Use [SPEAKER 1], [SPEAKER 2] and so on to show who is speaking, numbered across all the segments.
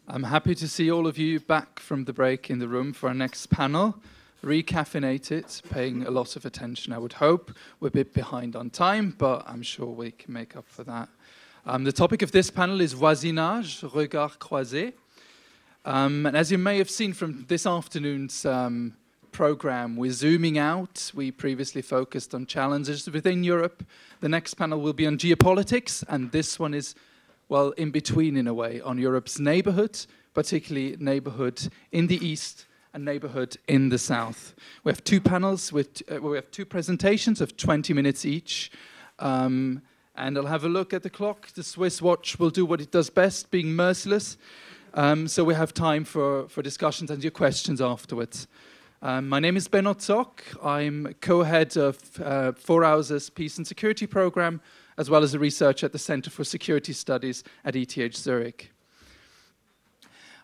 [SPEAKER 1] I'm happy to see all of you back from the break in the room for our next panel. Recaffeinated, paying a lot of attention, I would hope. We're a bit behind on time, but I'm sure we can make up for that. The topic of this panel is voisinage, regard croisés. And as you may have seen from this afternoon's program, we're zooming out. We previously focused on challenges within Europe. The next panel will be on geopolitics, and this one is, well, in between in a way, on Europe's neighborhood, particularly neighborhood in the east and neighborhood in the south. We have two panels with, we have two presentations of 20 minutes each. And I'll have a look at the clock. The Swiss watch will do what it does best, being merciless. So we have time for discussions and your questions afterwards. My name is Benno Zogg. I'm co-head of 4 Hours' Peace and Security Program, as well as a researcher at the Center for Security Studies at ETH Zurich.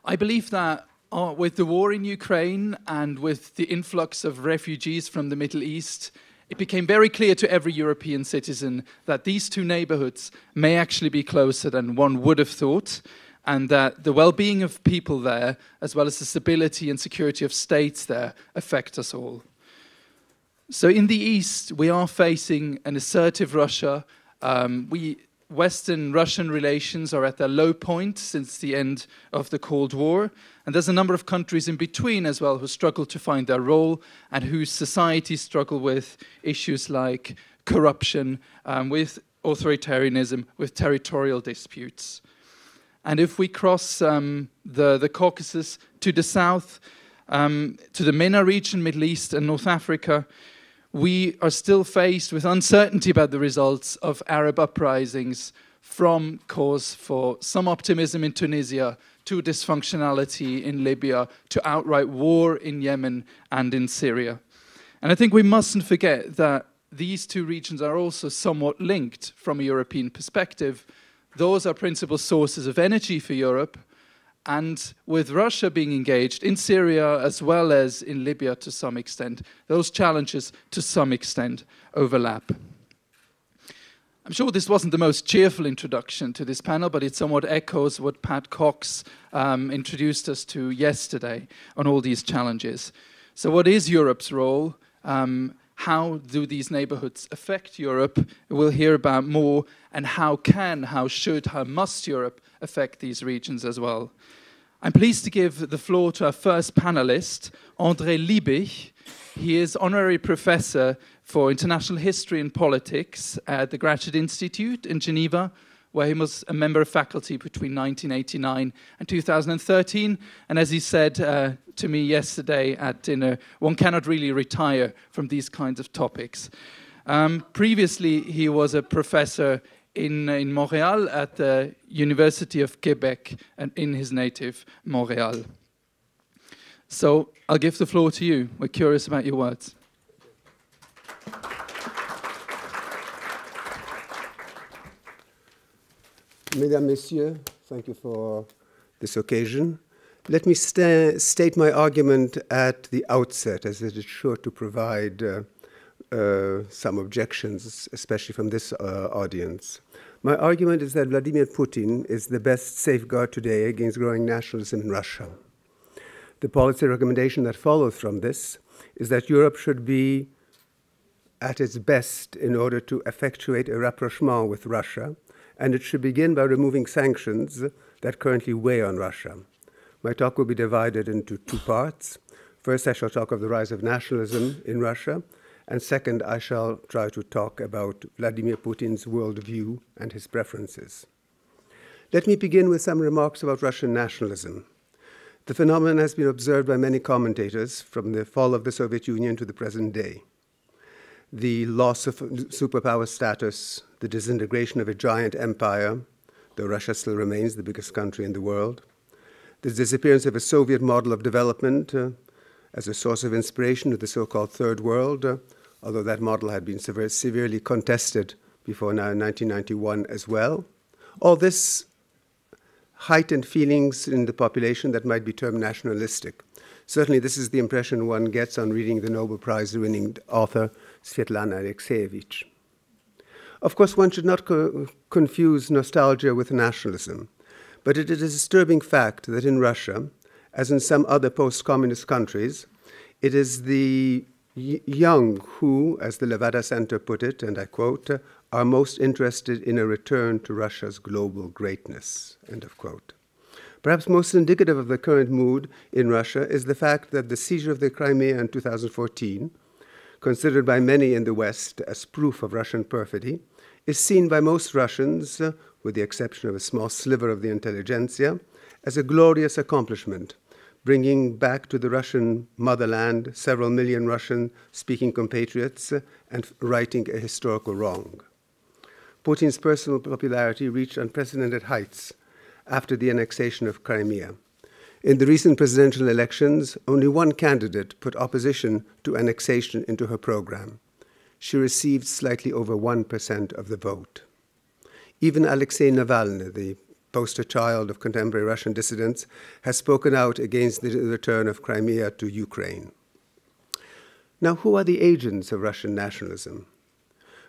[SPEAKER 1] I believe that with the war in Ukraine and with the influx of refugees from the Middle East, it became very clear to every European citizen that these two neighborhoods may actually be closer than one would have thought, and that the well-being of people there, as well as the stability and security of states there, affect us all. So in the East, we are facing an assertive Russia. Western-Russian relations are at their low point since the end of the Cold War, and there's a number of countries in between as well who struggle to find their role and whose societies struggle with issues like corruption, with authoritarianism, with territorial disputes. And if we cross the Caucasus to the south, to the MENA region, Middle East and North Africa, we are still faced with uncertainty about the results of Arab uprisings, from cause for some optimism in Tunisia to dysfunctionality in Libya to outright war in Yemen and in Syria. And I think we mustn't forget that these two regions are also somewhat linked from a European perspective. Those are principal sources of energy for Europe. And with Russia being engaged in Syria as well as in Libya to some extent, those challenges to some extent overlap. I'm sure this wasn't the most cheerful introduction to this panel, but it somewhat echoes what Pat Cox introduced us to yesterday on all these challenges. So what is Europe's role? How do these neighborhoods affect Europe? We'll hear about more. And how should, how must Europe affect these regions as well? I'm pleased to give the floor to our first panelist, André Liebich. He is honorary professor for international history and politics at the Graduate Institute in Geneva, where he was a member of faculty between 1989 and 2013. And as he said to me yesterday at dinner, one cannot really retire from these kinds of topics. Previously, he was a professor in Montreal at the University of Quebec and in his native Montreal. So I'll give the floor to you. We're curious about your words.
[SPEAKER 2] Mesdames, Messieurs, thank you for this occasion. Let me state my argument at the outset, as it is sure to provide some objections, especially from this audience. My argument is that Vladimir Putin is the best safeguard today against growing nationalism in Russia. The policy recommendation that follows from this is that Europe should be at its best in order to effectuate a rapprochement with Russia, and it should begin by removing sanctions that currently weigh on Russia. My talk will be divided into two parts. First, I shall talk of the rise of nationalism in Russia, and second, I shall try to talk about Vladimir Putin's worldview and his preferences. Let me begin with some remarks about Russian nationalism. The phenomenon has been observed by many commentators from the fall of the Soviet Union to the present day. The loss of superpower status, the disintegration of a giant empire, though Russia still remains the biggest country in the world, the disappearance of a Soviet model of development as a source of inspiration to the so-called Third World, although that model had been severely contested before now in 1991 as well. All this heightened feelings in the population that might be termed nationalistic. Certainly this is the impression one gets on reading the Nobel Prize-winning author Svetlana Alexievich. Of course, one should not confuse nostalgia with nationalism, But it is a disturbing fact that in Russia, as in some other post-communist countries, it is the young who, as the Levada Center put it, and I quote, are most interested in a return to Russia's global greatness, end of quote. Perhaps most indicative of the current mood in Russia is the fact that the seizure of the Crimea in 2014, considered by many in the West as proof of Russian perfidy, is seen by most Russians, with the exception of a small sliver of the intelligentsia, as a glorious accomplishment, bringing back to the Russian motherland several million Russian-speaking compatriots and righting a historical wrong. Putin's personal popularity reached unprecedented heights after the annexation of Crimea. In the recent presidential elections, only one candidate put opposition to annexation into her program. She received slightly over 1% of the vote. Even Alexei Navalny, the poster child of contemporary Russian dissidents, has spoken out against the return of Crimea to Ukraine. Now, who are the agents of Russian nationalism?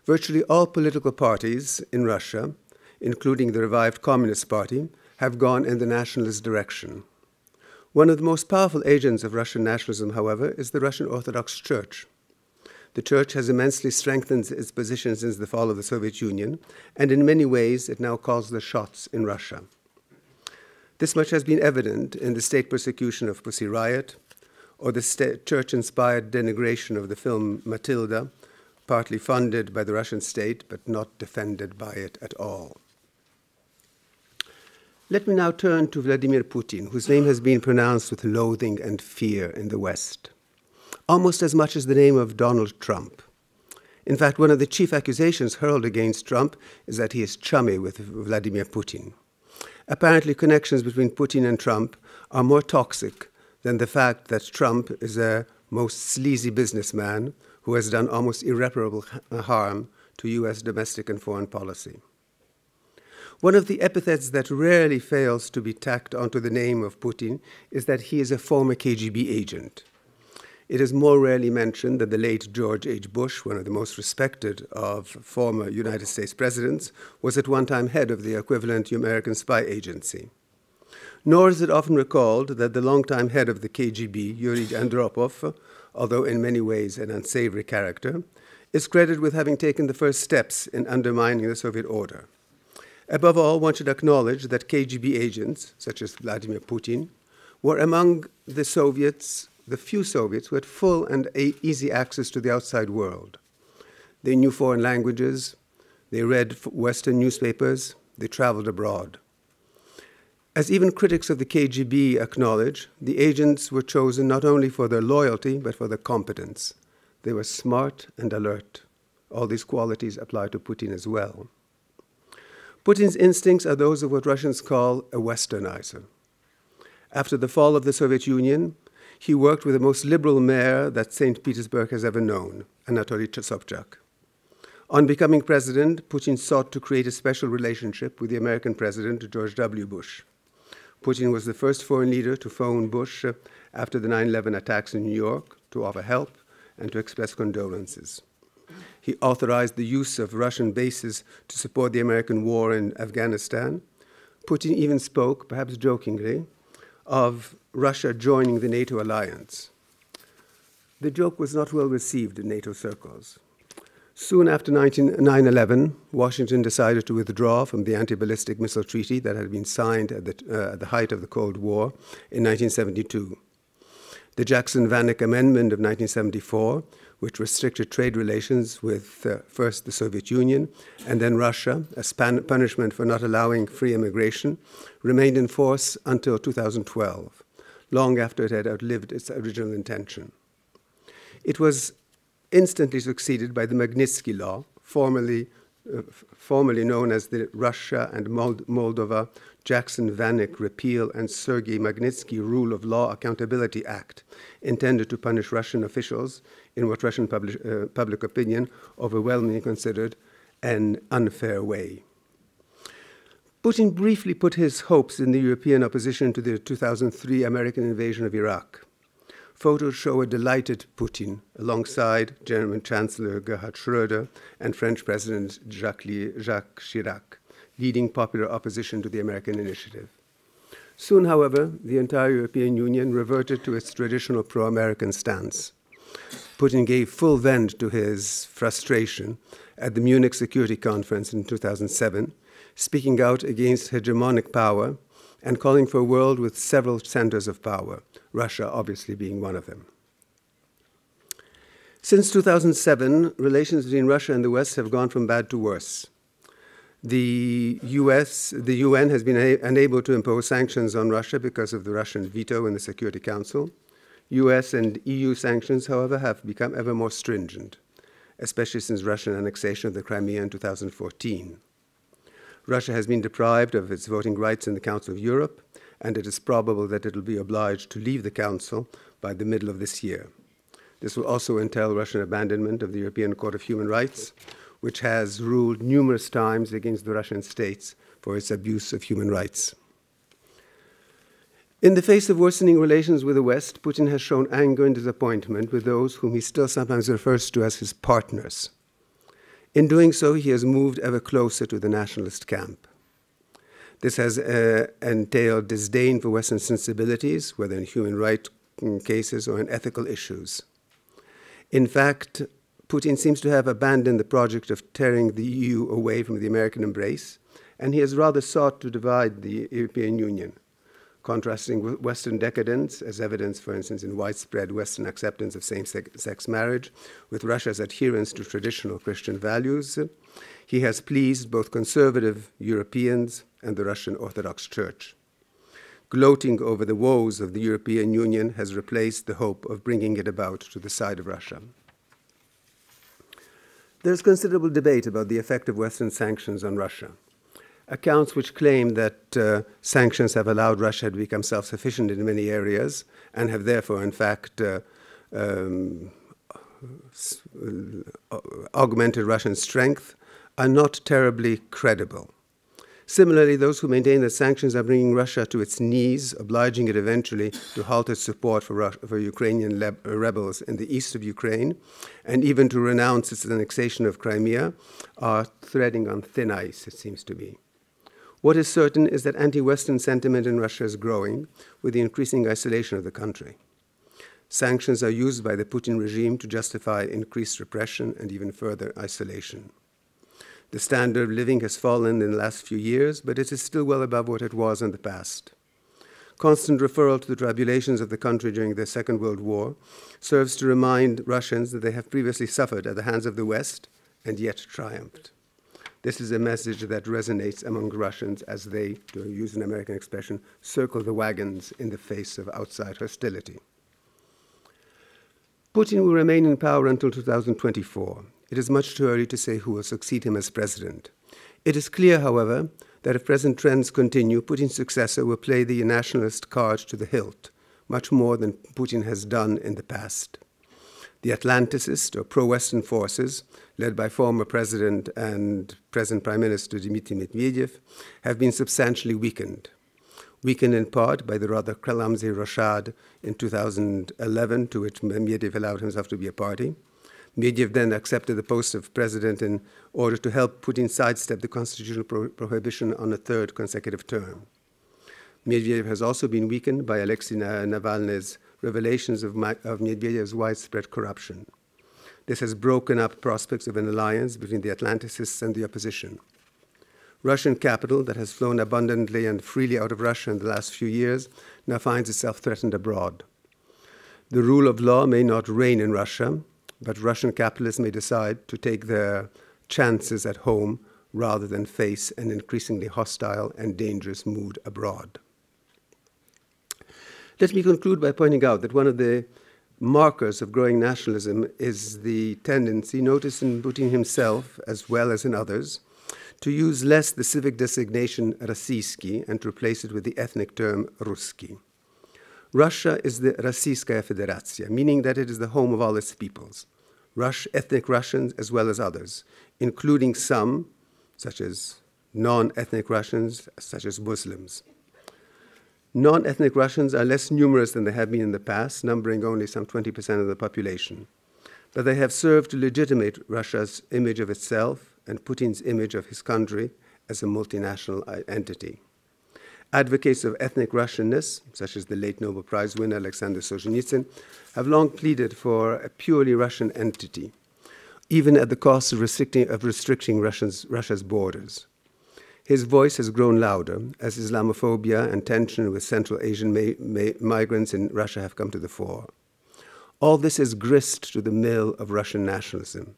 [SPEAKER 2] Virtually all political parties in Russia, including the revived Communist Party, have gone in the nationalist direction. One of the most powerful agents of Russian nationalism, however, is the Russian Orthodox Church. The Church has immensely strengthened its position since the fall of the Soviet Union, and in many ways it now calls the shots in Russia. This much has been evident in the state persecution of Pussy Riot, or the church-inspired denigration of the film Matilda, partly funded by the Russian state but not defended by it at all. Let me now turn to Vladimir Putin, whose name has been pronounced with loathing and fear in the West, almost as much as the name of Donald Trump. In fact, one of the chief accusations hurled against Trump is that he is chummy with Vladimir Putin. Apparently, connections between Putin and Trump are more toxic than the fact that Trump is a most sleazy businessman who has done almost irreparable harm to U.S. domestic and foreign policy. One of the epithets that rarely fails to be tacked onto the name of Putin is that he is a former KGB agent. It is more rarely mentioned that the late George H. Bush, one of the most respected of former United States presidents, was at one time head of the equivalent American spy agency. Nor is it often recalled that the longtime head of the KGB, Yuri Andropov, although in many ways an unsavory character, is credited with having taken the first steps in undermining the Soviet order. Above all, one should acknowledge that KGB agents, such as Vladimir Putin, were among the Soviets, the few Soviets who had full and easy access to the outside world. They knew foreign languages, they read Western newspapers, they traveled abroad. As even critics of the KGB acknowledge, the agents were chosen not only for their loyalty, but for their competence. They were smart and alert. All these qualities apply to Putin as well. Putin's instincts are those of what Russians call a Westernizer. After the fall of the Soviet Union, he worked with the most liberal mayor that St. Petersburg has ever known, Anatoly Sobchak. On becoming president, Putin sought to create a special relationship with the American president, George W. Bush. Putin was the first foreign leader to phone Bush after the 9/11 attacks in New York to offer help and to express condolences. He authorized the use of Russian bases to support the American war in Afghanistan. Putin even spoke, perhaps jokingly, of Russia joining the NATO alliance. The joke was not well received in NATO circles. Soon after 9/11, Washington decided to withdraw from the anti-ballistic missile treaty that had been signed at the height of the Cold War in 1972. The Jackson-Vanik Amendment of 1974, which restricted trade relations with first the Soviet Union and then Russia as punishment for not allowing free immigration, remained in force until 2012, long after it had outlived its original intention. It was instantly succeeded by the Magnitsky Law, formerly known as the Russia and Moldova Jackson-Vanik Repeal and Sergei Magnitsky Rule of Law Accountability Act, intended to punish Russian officials in what Russian public opinion overwhelmingly considered an unfair way. Putin briefly put his hopes in the European opposition to the 2003 American invasion of Iraq. Photos show a delighted Putin alongside German Chancellor Gerhard Schröder and French President Jacques Chirac, leading popular opposition to the American initiative. Soon, however, the entire European Union reverted to its traditional pro-American stance. Putin gave full vent to his frustration at the Munich Security Conference in 2007, speaking out against hegemonic power and calling for a world with several centers of power, Russia obviously being one of them. Since 2007, relations between Russia and the West have gone from bad to worse. The UN has been unable to impose sanctions on Russia because of the Russian veto in the Security Council. US and EU sanctions, however, have become ever more stringent, especially since Russian annexation of the Crimea in 2014. Russia has been deprived of its voting rights in the Council of Europe, and it is probable that it will be obliged to leave the Council by the middle of this year. This will also entail Russian abandonment of the European Court of Human Rights, which has ruled numerous times against the Russian states for its abuse of human rights. In the face of worsening relations with the West, Putin has shown anger and disappointment with those whom he still sometimes refers to as his partners. In doing so, he has moved ever closer to the nationalist camp. This has entailed disdain for Western sensibilities, whether in human rights cases or in ethical issues. In fact, Putin seems to have abandoned the project of tearing the EU away from the American embrace, and he has rather sought to divide the European Union, contrasting Western decadence, as evidenced, for instance, in widespread Western acceptance of same-sex marriage, with Russia's adherence to traditional Christian values. He has pleased both conservative Europeans and the Russian Orthodox Church. Gloating over the woes of the European Union has replaced the hope of bringing it about to the side of Russia. There is considerable debate about the effect of Western sanctions on Russia. Accounts which claim that sanctions have allowed Russia to become self-sufficient in many areas and have therefore, in fact, augmented Russian strength are not terribly credible. Similarly, those who maintain that sanctions are bringing Russia to its knees, obliging it eventually to halt its support for Ukrainian rebels in the east of Ukraine, and even to renounce its annexation of Crimea, are treading on thin ice, it seems to be. What is certain is that anti-Western sentiment in Russia is growing with the increasing isolation of the country. Sanctions are used by the Putin regime to justify increased repression and even further isolation. The standard of living has fallen in the last few years, but it is still well above what it was in the past. Constant referral to the tribulations of the country during the Second World War serves to remind Russians that they have previously suffered at the hands of the West and yet triumphed. This is a message that resonates among Russians as they, to use an American expression, circle the wagons in the face of outside hostility. Putin will remain in power until 2024. It is much too early to say who will succeed him as president. It is clear, however, that if present trends continue, Putin's successor will play the nationalist card to the hilt, much more than Putin has done in the past. The Atlanticist, or pro-Western forces, led by former President and present Prime Minister Dmitry Medvedev, have been substantially weakened. Weakened in part by the rather clumsy rochade in 2011, to which Medvedev allowed himself to be a party. Medvedev then accepted the post of president in order to help Putin sidestep the constitutional prohibition on a third consecutive term. Medvedev has also been weakened by Alexei Navalny's revelations of Medvedev's widespread corruption. This has broken up prospects of an alliance between the Atlanticists and the opposition. Russian capital that has flown abundantly and freely out of Russia in the last few years now finds itself threatened abroad. The rule of law may not reign in Russia, but Russian capitalists may decide to take their chances at home rather than face an increasingly hostile and dangerous mood abroad. Let me conclude by pointing out that one of the markers of growing nationalism is the tendency, noticed in Putin himself as well as in others, to use less the civic designation Rossiyskiy and to replace it with the ethnic term Ruski. Russia is the Rossiyskaya Federatsiya, meaning that it is the home of all its peoples, ethnic Russians as well as others, including some, such as non-ethnic Russians, such as Muslims. Non-ethnic Russians are less numerous than they have been in the past, numbering only some 20% of the population. But they have served to legitimate Russia's image of itself and Putin's image of his country as a multinational entity. Advocates of ethnic Russianness, such as the late Nobel Prize winner Alexander Solzhenitsyn, have long pleaded for a purely Russian entity, even at the cost of restricting Russia's borders. His voice has grown louder as Islamophobia and tension with Central Asian migrants in Russia have come to the fore. All this is grist to the mill of Russian nationalism,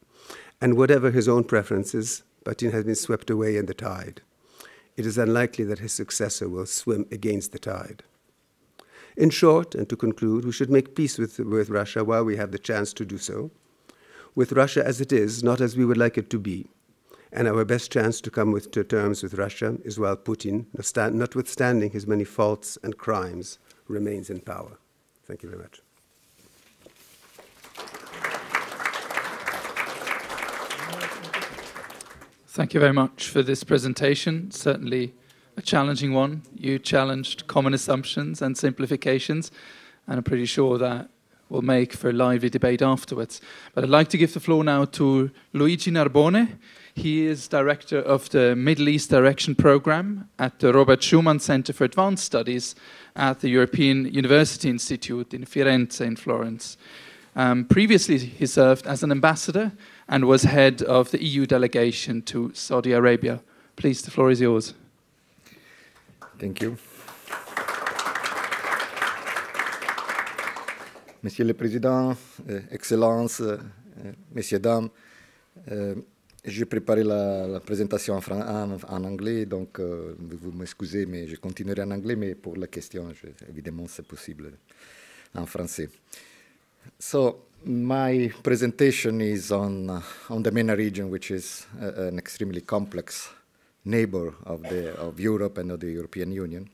[SPEAKER 2] and whatever his own preferences, Putin has been swept away in the tide. It is unlikely that his successor will swim against the tide. In short, and to conclude, we should make peace with Russia while we have the chance to do so, with Russia as it is, not as we would like it to be. And our best chance to come to terms with Russia is while Putin, notwithstanding his many faults and crimes, remains in power. Thank you very much.
[SPEAKER 1] Thank you very much for this presentation. Certainly a challenging one. You challenged common assumptions and simplifications, and I'm pretty sure that will make for a lively debate afterwards. But I'd like to give the floor now to Luigi Narbone. He is director of the Middle East Direction Program at the Robert Schuman Center for Advanced Studies at the European University Institute in Firenze in Florence. Previously, he served as an ambassador and was head of the EU delegation to Saudi Arabia. Please, the floor is yours.
[SPEAKER 3] Thank you. Monsieur le Président, Excellences, Messieurs, Dames, j'ai préparé la présentation en anglais, donc vous m'excusez, mais je continuerai en anglais, mais pour la question, évidemment, c'est possible en français. So my presentation is on the MENA region, which is an extremely complex neighbor of Europe and of the European Union.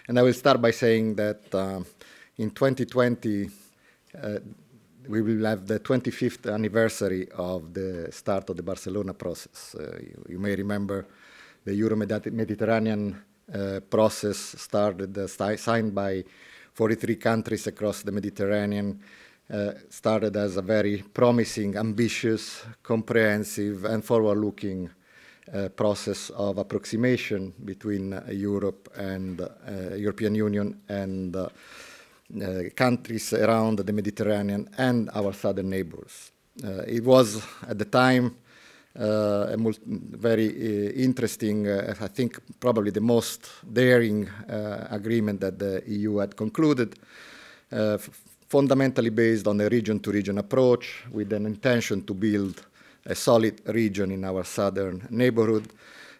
[SPEAKER 3] And I will start by saying that in 2020, we will have the 25th anniversary of the start of the Barcelona process. You may remember the Euro-Mediterranean process started, signed by 43 countries across the Mediterranean, started as a very promising, ambitious, comprehensive, and forward-looking process of approximation between Europe and European Union and countries around the Mediterranean and our southern neighbors. It was, at the time, a very interesting, I think probably the most daring agreement that the EU had concluded, fundamentally based on a region-to-region approach with an intention to build a solid region in our southern neighborhood,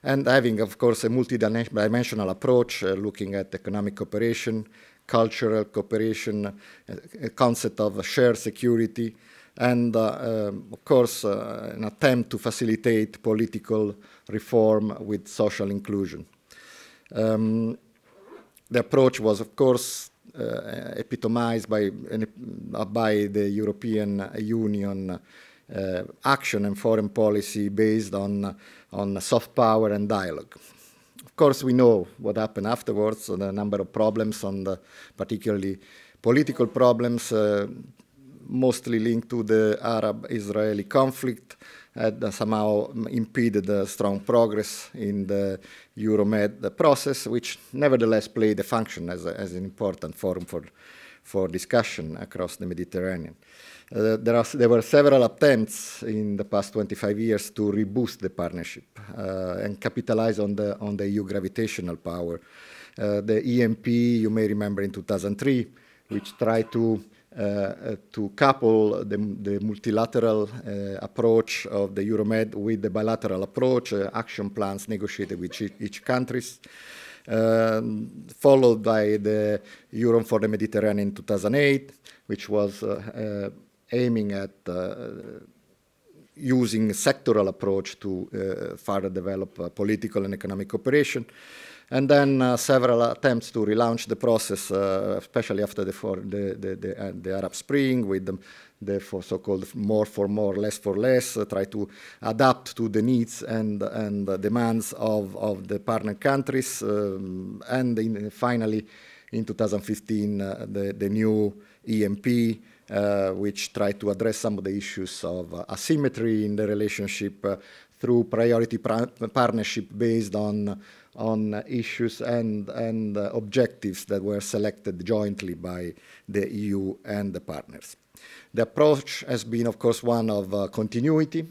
[SPEAKER 3] and having, of course, a multidimensional approach, looking at economic cooperation, cultural cooperation, a concept of shared security, and, of course, an attempt to facilitate political reform with social inclusion. The approach was, of course, epitomized by the European Union action and foreign policy based on soft power and dialogue. Of course, we know what happened afterwards, the number of problems, particularly political problems, mostly linked to the Arab-Israeli conflict, had somehow impeded strong progress in the Euromed process, which nevertheless played a function as an important forum for discussion across the Mediterranean. There were several attempts in the past 25 years to reboost the partnership and capitalize on the EU gravitational power. The EMP, you may remember in 2003, which tried to couple the multilateral approach of the Euromed with the bilateral approach, action plans negotiated with each countries, followed by the Europe for the Mediterranean in 2008, which was aiming at using a sectoral approach to further develop political and economic cooperation. And then several attempts to relaunch the process, especially after the Arab Spring, with the so-called more for more, less for less, try to adapt to the needs and demands of the partner countries. And finally, in 2015, the new EMP, which tried to address some of the issues of asymmetry in the relationship through priority partnership based on on issues and objectives that were selected jointly by the EU and the partners. The approach has been, of course, one of continuity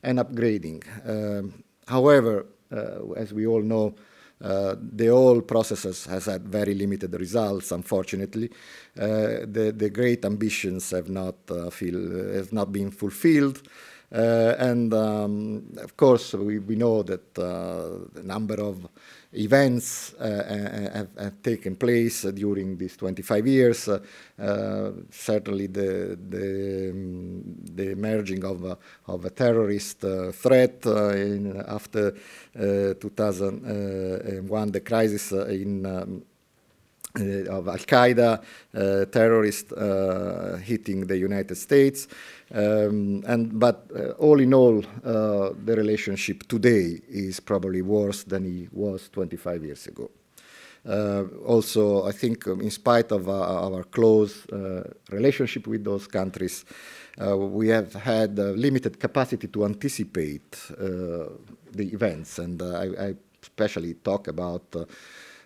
[SPEAKER 3] and upgrading. However, as we all know, the whole process has had very limited results, unfortunately. The great ambitions have not been fulfilled. Of course, we know that the number of events have taken place during these 25 years. Certainly, the emerging of a terrorist threat after 2001, the crisis of Al-Qaeda terrorists hitting the United States. But all in all, the relationship today is probably worse than it was 25 years ago. Also, I think in spite of our close relationship with those countries, we have had limited capacity to anticipate the events. And I especially talk about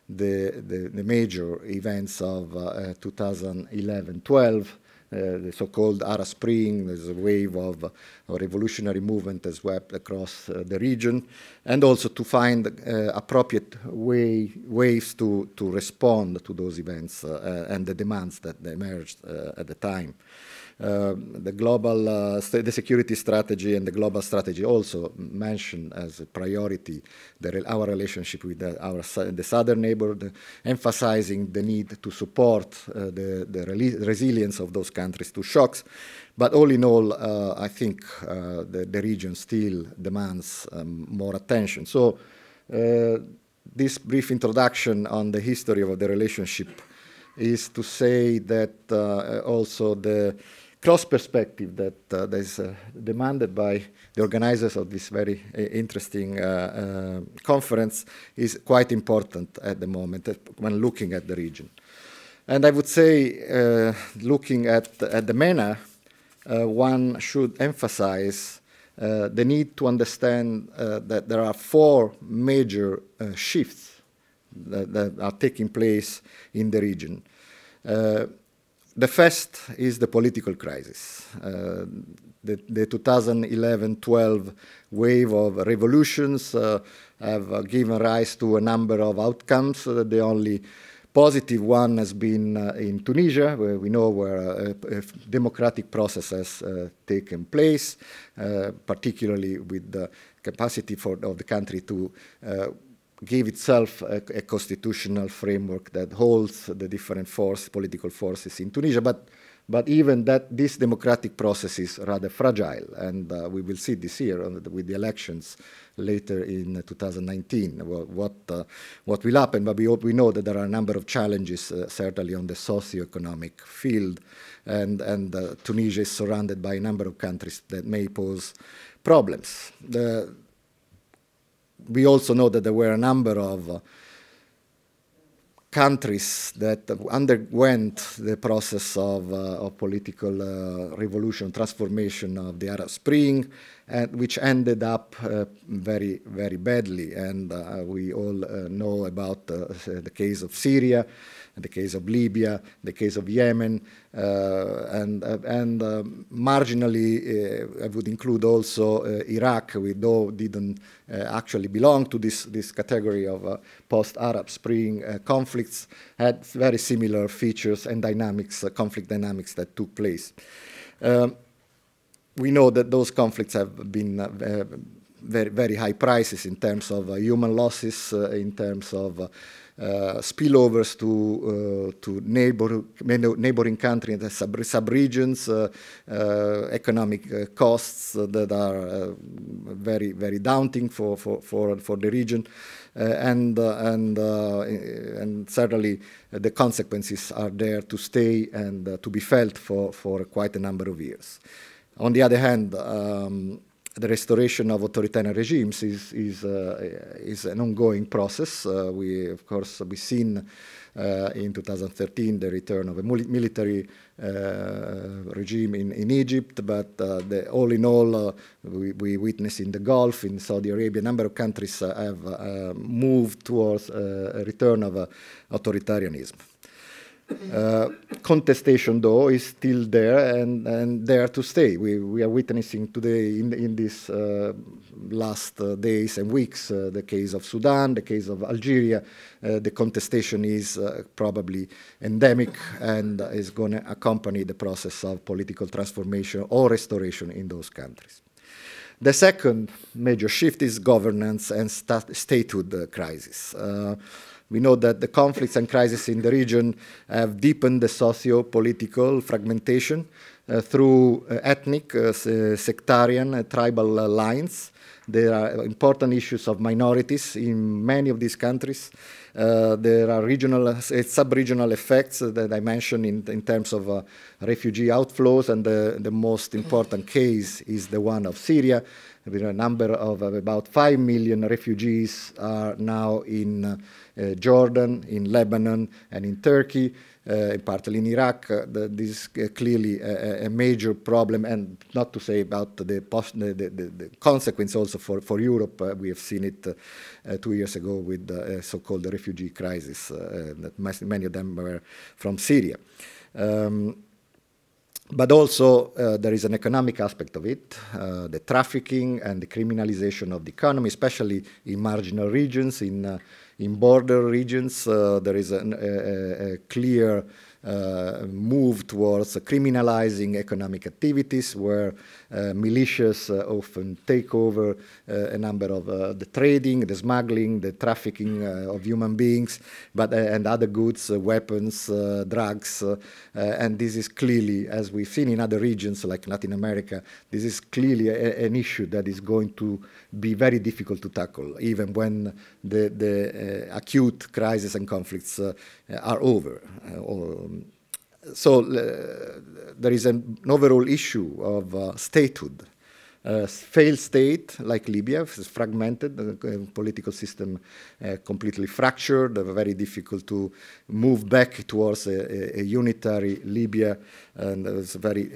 [SPEAKER 3] the major events of 2011-12, the so-called Arab Spring. There's a wave of a revolutionary movement that swept across the region, and also to find appropriate ways to respond to those events and the demands that emerged at the time. The global, the security strategy and the global strategy also mentioned as a priority our relationship with the southern neighborhood, emphasizing the need to support the resilience of those countries to shocks. But all in all, I think the region still demands more attention. So this brief introduction on the history of the relationship is to say that also the cross perspective that is demanded by the organizers of this very interesting conference is quite important at the moment when looking at the region. And I would say, looking at the MENA, one should emphasize the need to understand that there are four major shifts that are taking place in the region. The first is the political crisis. The 2011-12 wave of revolutions have given rise to a number of outcomes. The only positive one has been in Tunisia, where we know where a democratic process has taken place, particularly with the capacity of the country to give itself a constitutional framework that holds the different political forces in Tunisia. But even this democratic process is rather fragile, and we will see this year with the elections later in 2019 what will happen. But we know that there are a number of challenges, certainly on the socio-economic field, and Tunisia is surrounded by a number of countries that may pose problems. We also know that there were a number of countries that underwent the process of political revolution, transformation of the Arab Spring, which ended up very, very badly. And we all know about the case of Syria, the case of Libya, the case of Yemen, and marginally I would include also Iraq, though didn't actually belong to this category of post-Arab Spring conflicts, had very similar features and dynamics, conflict dynamics that took place. We know that those conflicts have been very, very high prices in terms of human losses, in terms of spillovers to neighboring countries and sub-regions, economic costs that are very, very daunting for the region, and certainly the consequences are there to stay and to be felt for quite a number of years. On the other hand, the restoration of authoritarian regimes is an ongoing process. We've seen in 2013, the return of a military regime in Egypt, but all in all, we witness in the Gulf, in Saudi Arabia, a number of countries have moved towards a return of authoritarianism. Contestation, though, is still there and there to stay. We are witnessing today in these last days and weeks the case of Sudan, the case of Algeria. The contestation is probably endemic and is going to accompany the process of political transformation or restoration in those countries. The second major shift is governance and statehood crisis. We know that the conflicts and crises in the region have deepened the socio-political fragmentation through ethnic, sectarian, tribal lines. There are important issues of minorities in many of these countries. There are regional, sub-regional effects that I mentioned in terms of refugee outflows, and the most important case is the one of Syria. There are a number of about 5 million refugees are now in Jordan, in Lebanon, and in Turkey, partly in Iraq. This is clearly a major problem, and not to say about the consequence also for Europe. We have seen it 2 years ago with the so-called refugee crisis, that many of them were from Syria. But also, there is an economic aspect of it, the trafficking and the criminalization of the economy, especially in marginal regions, in border regions. There is a clear move towards criminalizing economic activities, where militias often take over a number of the trading, the smuggling, the trafficking of human beings, and other goods, weapons, drugs, and this is clearly, as we've seen in other regions like Latin America, this is clearly an issue that is going to be very difficult to tackle, even when the acute crises and conflicts are over. So there is an overall issue of statehood. Failed state like Libya is fragmented, the political system completely fractured, very difficult to move back towards a unitary Libya, and it's a very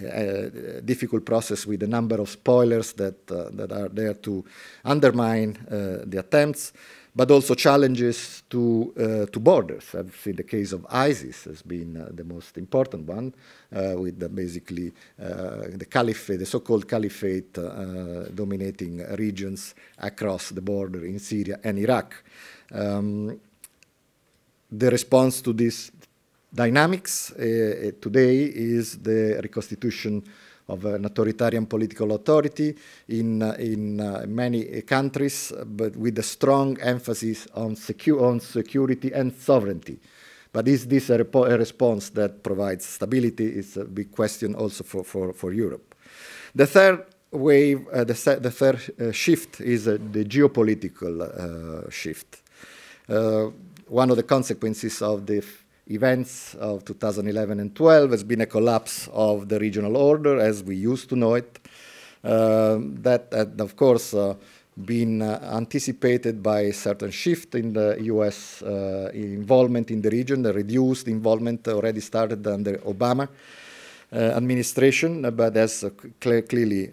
[SPEAKER 3] difficult process with a number of spoilers that are there to undermine the attempts, but also challenges to borders. I've seen the case of ISIS has been the most important one, with basically the caliphate, the so-called caliphate, dominating regions across the border in Syria and Iraq. The response to these dynamics today is the reconstitution of an authoritarian political authority in many countries, but with a strong emphasis on security and sovereignty. But is this a response that provides stability? Is a big question also for Europe. The third wave, the third shift is the geopolitical shift. One of the consequences of the events of 2011 and 12 has been a collapse of the regional order as we used to know it. That had, of course, been anticipated by a certain shift in the US involvement in the region. The reduced involvement already started under Obama administration, but has clearly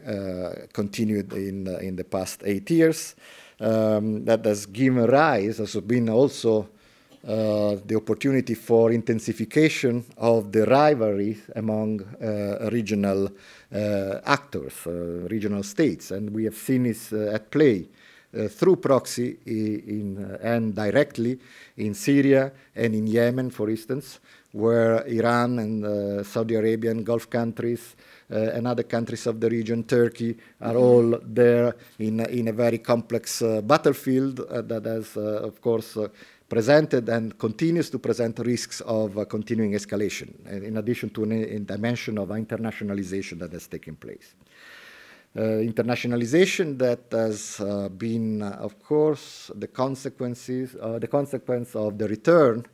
[SPEAKER 3] continued in the past 8 years. That has given rise, has been also the opportunity for intensification of the rivalry among regional actors, regional states. And we have seen this at play through proxy and directly in Syria and in Yemen, for instance, where Iran and Saudi Arabia and Gulf countries and other countries of the region, Turkey, are all there in a very complex battlefield that has, of course, presented and continues to present risks of continuing escalation, in addition to a dimension of internationalization that has taken place. Internationalization that has been, of course, the consequence of the return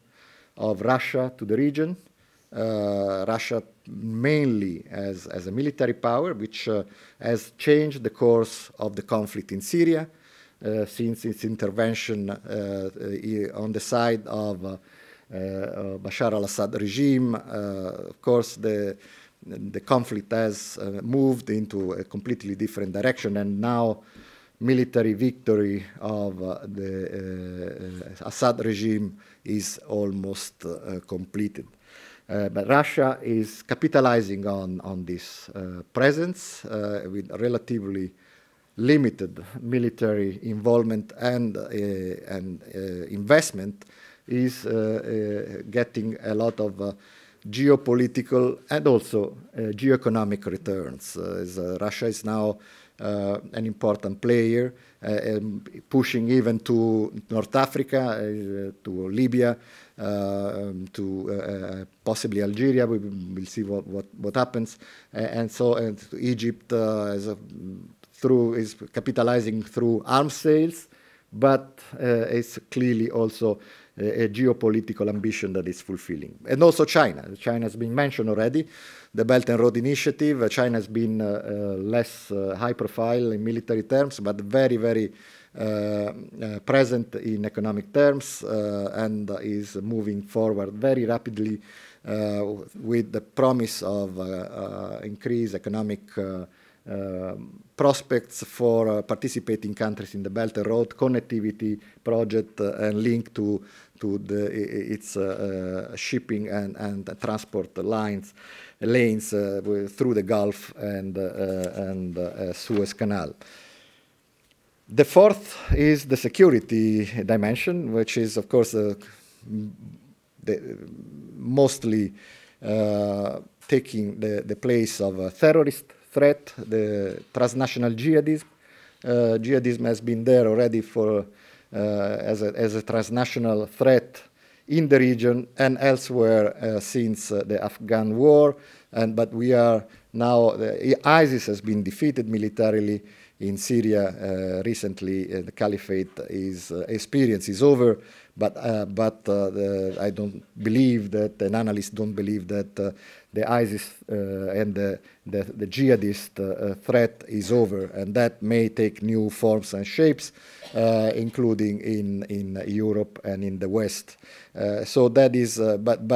[SPEAKER 3] of Russia to the region. Russia mainly as a military power, which has changed the course of the conflict in Syria, since its intervention on the side of Bashar al-Assad regime. Of course, the conflict has moved into a completely different direction, and now military victory of the Assad regime is almost completed. But Russia is capitalizing on this presence with relatively limited military involvement and investment, is getting a lot of geopolitical and also geoeconomic returns. Russia is now an important player, pushing even to North Africa, to Libya, to possibly Algeria. We'll see what happens, and to Egypt is capitalizing through arms sales, but it's clearly also a geopolitical ambition that is fulfilling. And also China. China has been mentioned already. The Belt and Road Initiative. China has been less high profile in military terms, but very, very present in economic terms, and is moving forward very rapidly with the promise of increased economic prospects for participating countries in the Belt and Road connectivity project and link to its shipping and transport lanes through the Gulf and Suez Canal. The fourth is the security dimension, which is, of course, mostly taking the place of a terrorist threat, the transnational jihadism. Jihadism has been there already as a transnational threat in the region and elsewhere since the Afghan war. But we are now, ISIS has been defeated militarily in Syria recently. The caliphate experience is over, but I don't believe that, and analysts don't believe that the ISIS and the jihadist threat is over, and that may take new forms and shapes, including in Europe and in the West. So that is, but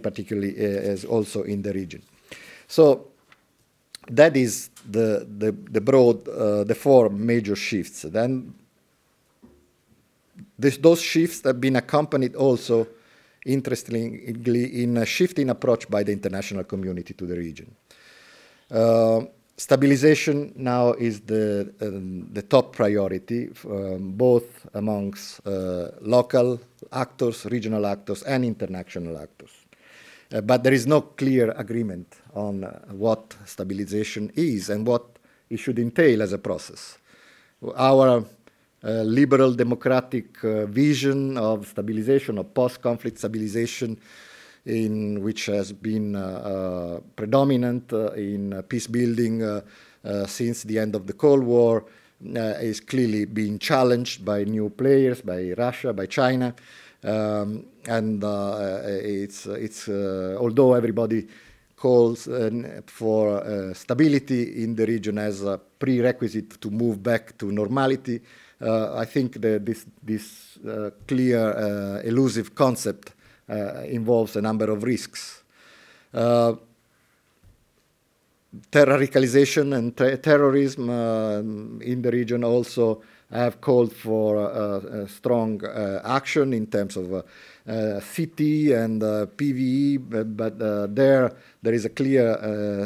[SPEAKER 3] particularly is also in the region. So that is the broad, the four major shifts. Then those shifts have been accompanied also, interestingly, in a shift in approach by the international community to the region. Stabilization now is the top priority, both amongst local actors, regional actors, and international actors. But there is no clear agreement on what stabilization is and what it should entail as a process. Our liberal democratic vision of stabilization, of post-conflict stabilization, which has been predominant in peace building since the end of the Cold War, is clearly being challenged by new players, by Russia, by China. And it's although everybody calls for stability in the region as a prerequisite to move back to normality, I think that this clear, elusive concept involves a number of risks. Radicalization and terrorism in the region also have called for strong action in terms of CT and PVE, but there is a clear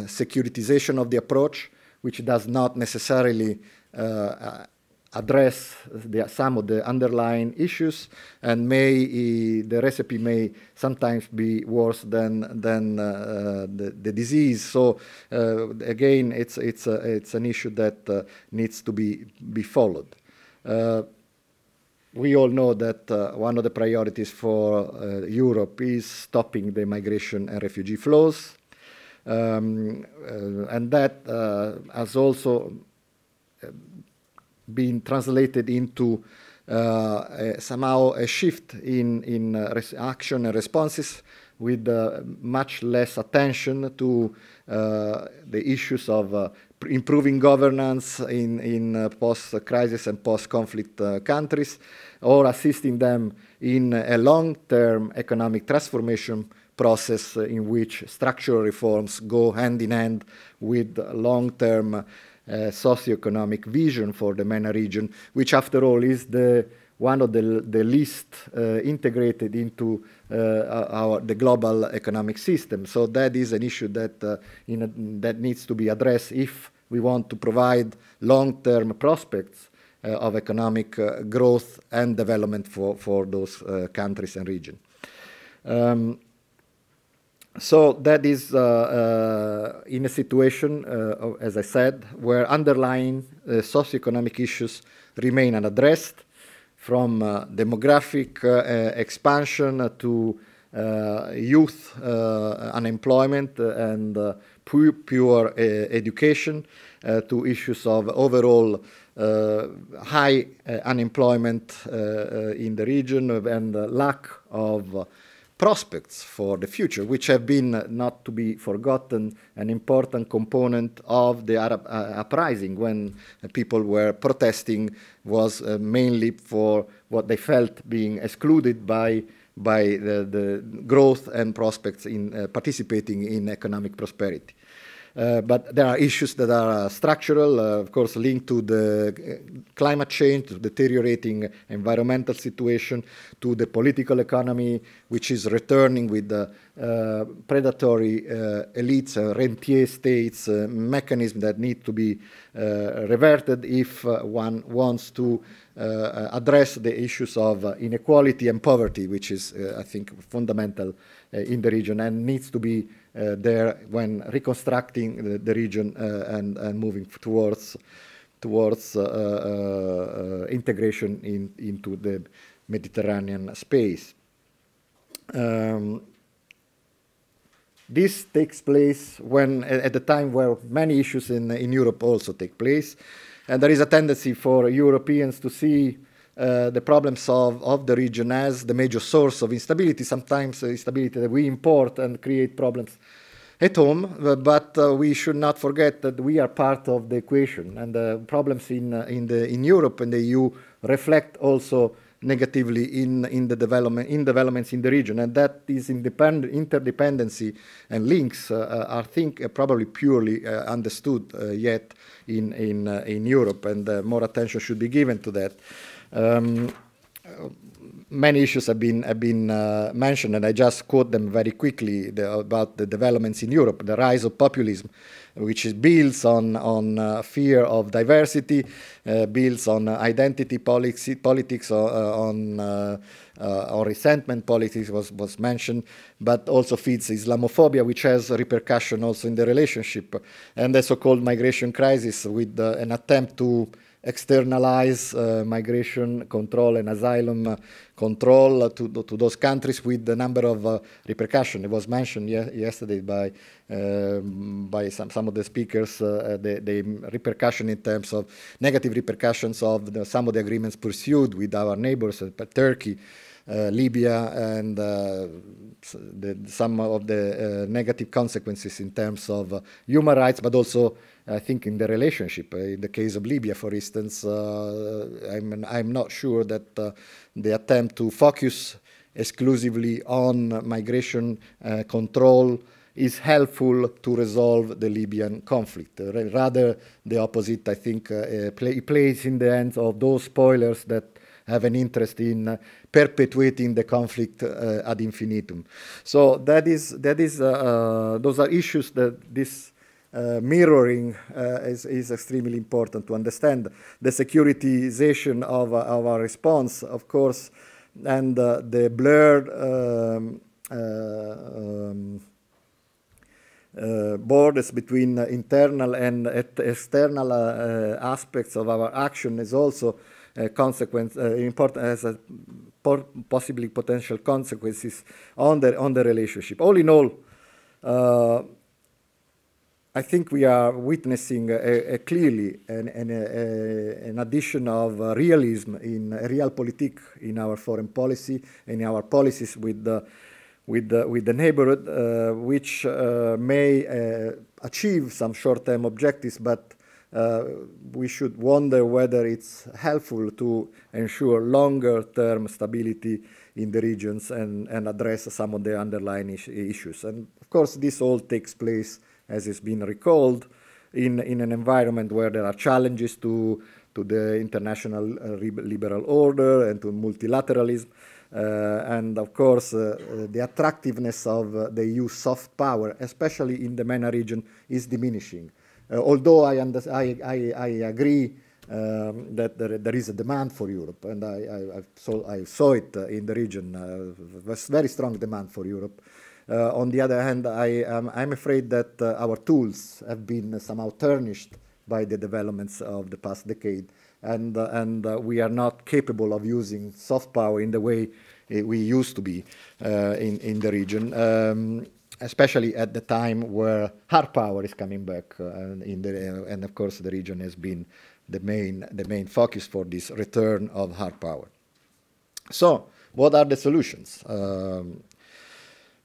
[SPEAKER 3] securitization of the approach, which does not necessarily address some of the underlying issues, and the recipe may sometimes be worse than the disease. So again, it's an issue that needs to be followed. We all know that one of the priorities for Europe is stopping the migration and refugee flows, and that has also been translated into somehow a shift in action and responses with much less attention to the issues of improving governance in post-crisis and post-conflict countries, or assisting them in a long-term economic transformation process in which structural reforms go hand in hand with long-term socioeconomic vision for the MENA region, which after all is one of the least integrated into the global economic system. So that is an issue that, that needs to be addressed if we want to provide long-term prospects of economic growth and development for those countries and regions. So that is in a situation, as I said, where underlying socioeconomic issues remain unaddressed, from demographic expansion to youth unemployment and pure education, to issues of overall high unemployment in the region and lack of prospects for the future, which have been, not to be forgotten, an important component of the Arab uprising, when people were protesting was mainly for what they felt being excluded by the growth and prospects in participating in economic prosperity. But there are issues that are structural, of course, linked to the climate change, to deteriorating environmental situation, to the political economy, which is returning with the predatory elites, rentier states, mechanisms that need to be reverted if one wants to address the issues of inequality and poverty, which is, I think, fundamental in the region and needs to be there when reconstructing the region and moving towards integration into the Mediterranean space. This takes place at the time where many issues in Europe also take place, and there is a tendency for Europeans to see the problems of the region as the major source of instability, sometimes instability that we import and create problems at home, but we should not forget that we are part of the equation, and the problems in Europe and the EU reflect also negatively in developments in the region, and that is interdependency and links are, I think, probably purely understood yet in Europe, and more attention should be given to that. Many issues have been mentioned, and I just quote them very quickly about the developments in Europe. The rise of populism, which builds on fear of diversity, builds on identity politics, on resentment politics was mentioned, but also feeds Islamophobia, which has repercussion also in the relationship, and the so-called migration crisis, with an attempt to externalize migration control and asylum control to those countries, with a number of repercussions. It was mentioned yesterday by some of the speakers, the repercussion in terms of negative repercussions of some of the agreements pursued with our neighbors, Turkey, Libya, and some of the negative consequences in terms of human rights, but also, I think, in the relationship. In the case of Libya, for instance, I'm not sure that the attempt to focus exclusively on migration control is helpful to resolve the Libyan conflict. Rather, the opposite, I think, plays in the hands of those spoilers that have an interest in perpetuating the conflict ad infinitum. So those are issues that this mirroring is extremely important to understand. The securitization of our response, of course, and the blurred borders between internal and external aspects of our action is also a consequence, important as a possibly potential consequences on the relationship. All in all, I think we are witnessing clearly an addition of realism in realpolitik in our foreign policy, in our policies with with the neighborhood, which may achieve some short-term objectives, but we should wonder whether it's helpful to ensure longer-term stability in the regions and address some of the underlying issues. And of course, this all takes place, as has been recalled, in an environment where there are challenges to the international liberal order and to multilateralism. And of course, the attractiveness of the EU soft power, especially in the MENA region, is diminishing. Although I agree that there is a demand for Europe, and I saw it in the region, was very strong demand for Europe. On the other hand, I'm afraid that our tools have been somehow tarnished by the developments of the past decade, and we are not capable of using soft power in the way we used to be in the region, especially at the time where hard power is coming back, and of course the region has been the main focus for this return of hard power. So, what are the solutions?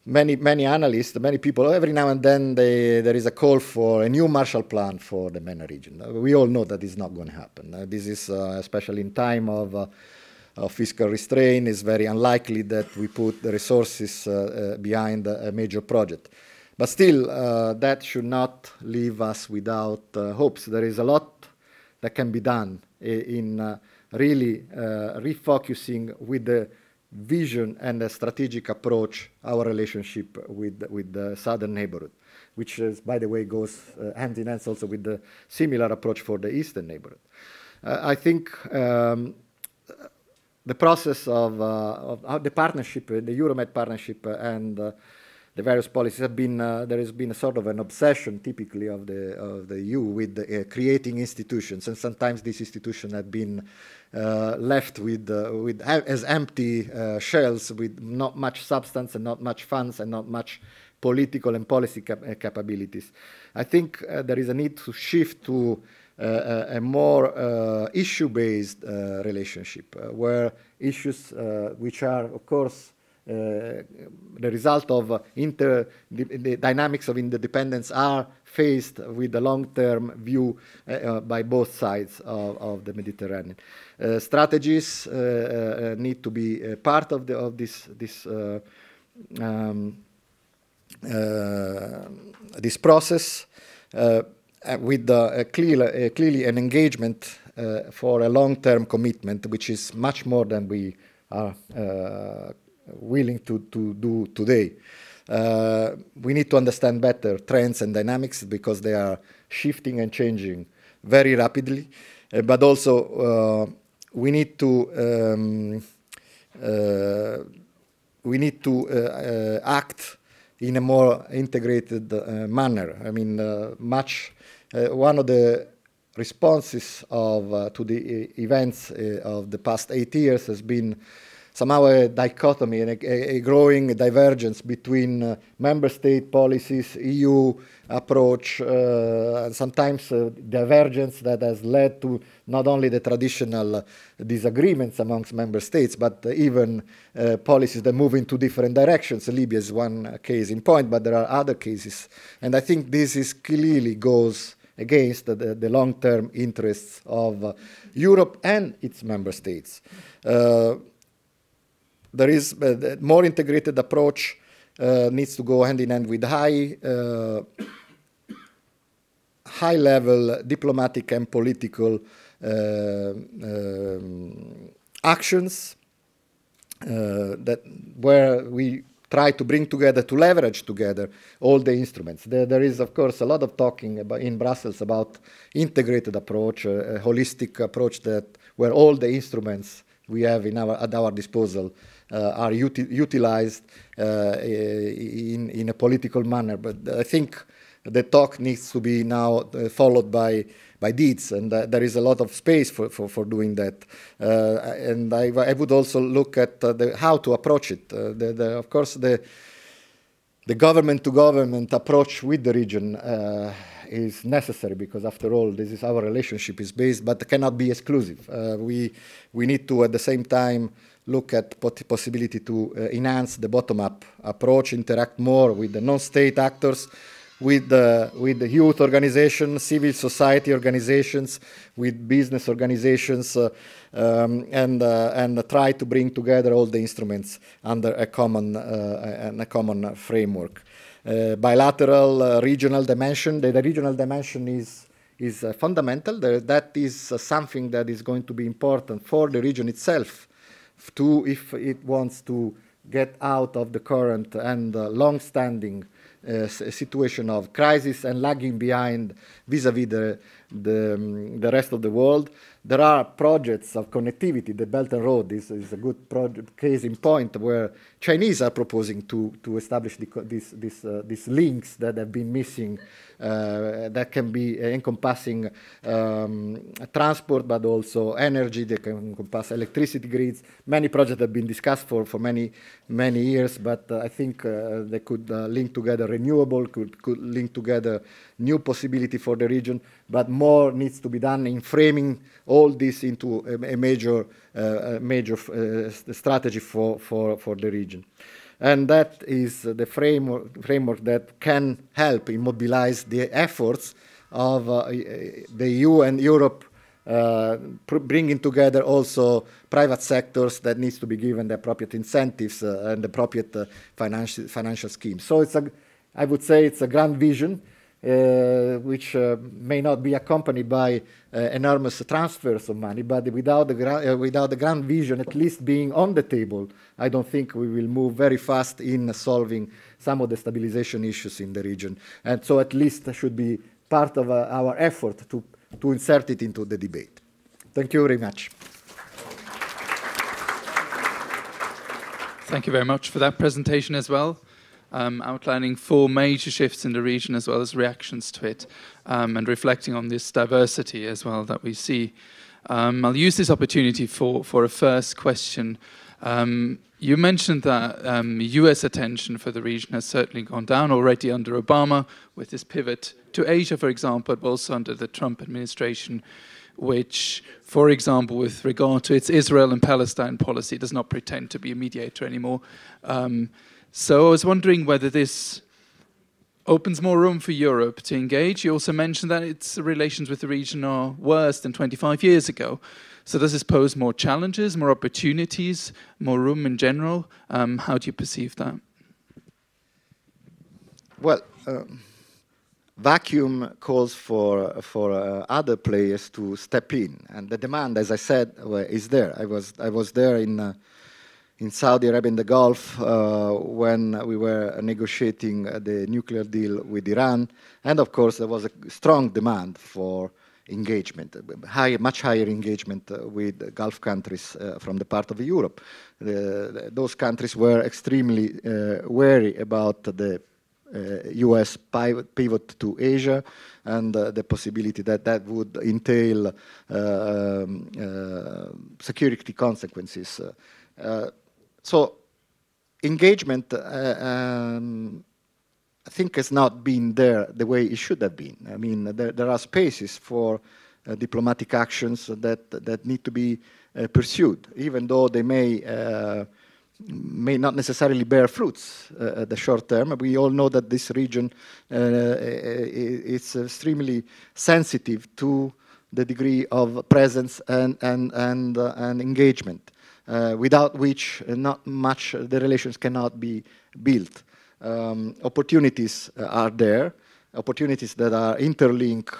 [SPEAKER 3] Many analysts, many people, every now and then there is a call for a new Marshall Plan for the MENA region. We all know that is not going to happen. This is, especially in time of fiscal restraint, is very unlikely that we put the resources behind a major project. But still, that should not leave us without hopes. There is a lot that can be done in really refocusing with the vision and a strategic approach our relationship with the southern neighborhood, which is, by the way, goes hand in hand also with the similar approach for the eastern neighborhood. I think the process of the partnership, the Euromed partnership, and the various policies have been, there has been a sort of an obsession typically of the EU with creating institutions, and sometimes these institutions have been left with as empty shells with not much substance and not much funds and not much political and policy capabilities. I think there is a need to shift to a more issue-based relationship, where issues which are, of course, the result of the dynamics of interdependence are faced with a long-term view by both sides of the Mediterranean. Strategies need to be part of this process with clearly an engagement for a long-term commitment, which is much more than we are willing to do today. We need to understand better trends and dynamics because they are shifting and changing very rapidly, but also we need to act in a more integrated manner. I mean, one of the responses to the events of the past 8 years has been somehow a dichotomy and a growing divergence between member state policies, EU approach, and sometimes divergence that has led to not only the traditional disagreements amongst member states, but even policies that move into different directions. Libya is one case in point, but there are other cases. And I think this clearly goes against the long-term interests of Europe and its member states. There is a more integrated approach needs to go hand in hand with high-level diplomatic and political actions where we try to bring together, to leverage together all the instruments. There is, of course, a lot of talking in Brussels about integrated approach, a holistic approach where all the instruments we have at our disposal are utilized in a political manner. But I think the talk needs to be now followed by deeds, and there is a lot of space for doing that. And I would also look at how to approach it. Of course, the government-to-government approach with the region is necessary because, after all, this is our relationship is based, but cannot be exclusive. We need to, at the same time, look at possibility to enhance the bottom-up approach, interact more with the non-state actors, with the youth organizations, civil society organizations, with business organizations, and try to bring together all the instruments under a common framework. Bilateral, regional dimension. The regional dimension is fundamental. That is something that is going to be important for the region itself, if it wants to get out of the current and long-standing situation of crisis and lagging behind vis-à-vis the rest of the world. There are projects of connectivity. The Belt and Road is a good case in point where Chinese are proposing to establish these links that have been missing, that can be encompassing transport, but also energy. They can encompass electricity grids. Many projects have been discussed for many years, but I think they could link together renewable, could link together new possibility for the region, but more needs to be done in framing all this into a major strategy for the region. And that is the framework that can help immobilize the efforts of the EU and Europe, bringing together also private sectors that needs to be given the appropriate incentives and the appropriate financial schemes. So I would say it's a grand vision, which may not be accompanied by enormous transfers of money, but without the grand vision at least being on the table, I don't think we will move very fast in solving some of the stabilization issues in the region. And so at least should be part of our effort to insert it into the debate. Thank you very much.
[SPEAKER 1] Thank you very much for that presentation as well. Outlining 4 major shifts in the region as well as reactions to it, and reflecting on this diversity as well that we see. I'll use this opportunity for a first question. You mentioned that US attention for the region has certainly gone down already under Obama with this pivot to Asia, for example, but also under the Trump administration, which, for example, with regard to its Israel and Palestine policy, does not pretend to be a mediator anymore. So I was wondering whether this opens more room for Europe to engage. You also mentioned that its relations with the region are worse than 25 years ago. So does this pose more challenges, more opportunities, more room in general? How do you perceive that?
[SPEAKER 3] Well, vacuum calls for other players to step in, and the demand, as I said, is there. I was there in Saudi Arabia, in the Gulf, when we were negotiating the nuclear deal with Iran. And of course, there was a strong demand for engagement, much higher engagement with Gulf countries from the part of Europe. Those countries were extremely wary about the US pivot to Asia and the possibility that would entail security consequences. So engagement, I think, has not been there the way it should have been. I mean, there are spaces for diplomatic actions that need to be pursued, even though they may not necessarily bear fruits at the short term. We all know that this region is extremely sensitive to the degree of presence and engagement. Without which not much the relations cannot be built. Opportunities are there, opportunities that are interlink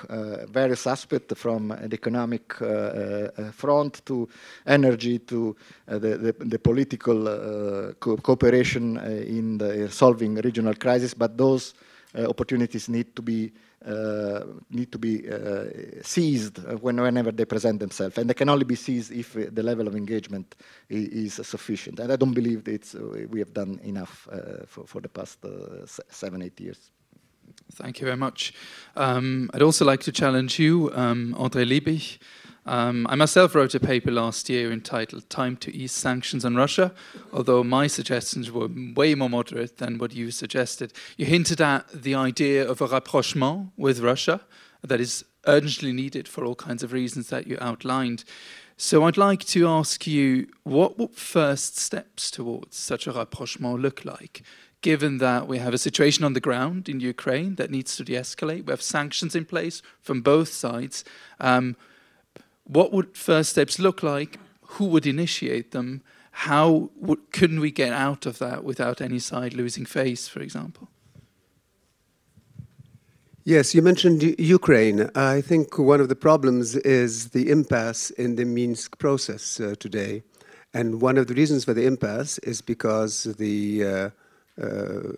[SPEAKER 3] various aspects from the economic front to energy to the political cooperation in solving regional crisis, but those opportunities need to be seized whenever they present themselves, and they can only be seized if the level of engagement is sufficient. And I don't believe we have done enough for the past 7-8 years.
[SPEAKER 1] Thank you very much. I'd also like to challenge you, André Liebich. I myself wrote a paper last year entitled Time to Ease Sanctions on Russia, although my suggestions were way more moderate than what you suggested. You hinted at the idea of a rapprochement with Russia, that is urgently needed for all kinds of reasons that you outlined. So I'd like to ask you, what would first steps towards such a rapprochement look like, given that we have a situation on the ground in Ukraine that needs to de-escalate? We have sanctions in place from both sides. What would first steps look like? Who would initiate them? How couldn't we get out of that without any side losing face, for example?
[SPEAKER 2] Yes, you mentioned Ukraine. I think one of the problems is the impasse in the Minsk process today. And one of the reasons for the impasse is because the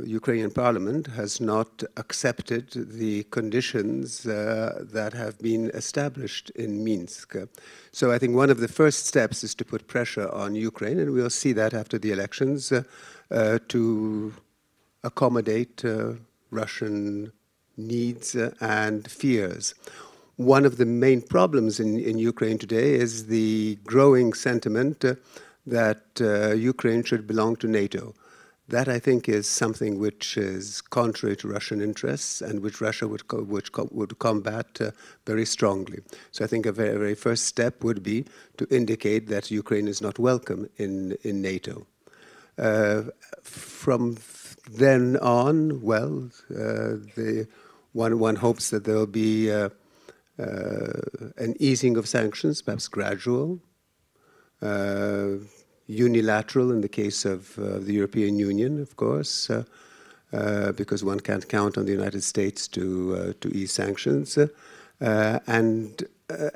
[SPEAKER 2] Ukrainian parliament has not accepted the conditions that have been established in Minsk. So I think one of the first steps is to put pressure on Ukraine, and we'll see that after the elections, to accommodate Russian needs and fears. One of the main problems in Ukraine today is the growing sentiment that Ukraine should belong to Nato. That, I think, is something which is contrary to Russian interests and which Russia would combat very strongly. So I think a very first step would be to indicate that Ukraine is not welcome in NATO. From then on, well, one hopes that there will be an easing of sanctions, perhaps gradual, unilateral in the case of the European Union, of course, because one can't count on the United States to ease sanctions. And